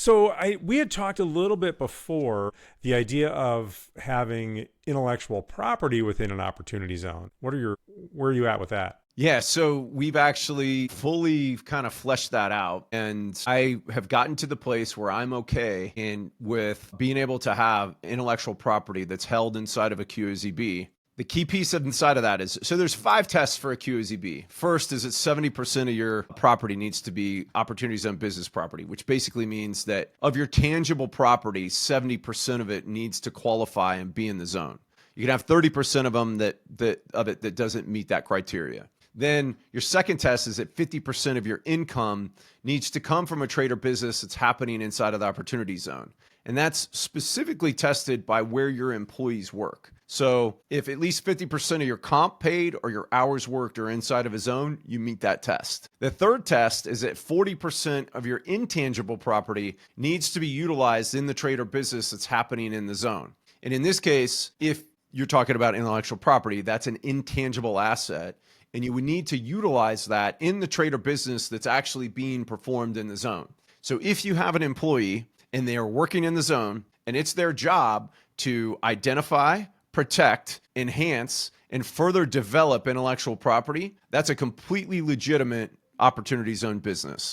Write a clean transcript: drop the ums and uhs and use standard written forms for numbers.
So we had talked a little bit before the idea of having intellectual property within an opportunity zone. Where are you at with that? Yeah, so we've actually fully kind of fleshed that out. And I have gotten to the place where I'm okay with being able to have intellectual property that's held inside of a QOZB. The key piece inside of that is, so there's 5 tests for a QOZB. First is that 70% of your property needs to be opportunity zone business property, which basically means that of your tangible property, 70% of it needs to qualify and be in the zone. You can have 30% of them that doesn't meet that criteria. Then your second test is that 50% of your income needs to come from a trade or business that's happening inside of the opportunity zone. And that's specifically tested by where your employees work. So if at least 50% of your comp paid or your hours worked are inside of a zone, you meet that test. The third test is that 40% of your intangible property needs to be utilized in the trade or business that's happening in the zone. And in this case, if you're talking about intellectual property, that's an intangible asset. And you would need to utilize that in the trade or business that's actually being performed in the zone. So if you have an employee and they are working in the zone and it's their job to identify, protect, enhance, and further develop intellectual property, that's a completely legitimate opportunity zone business.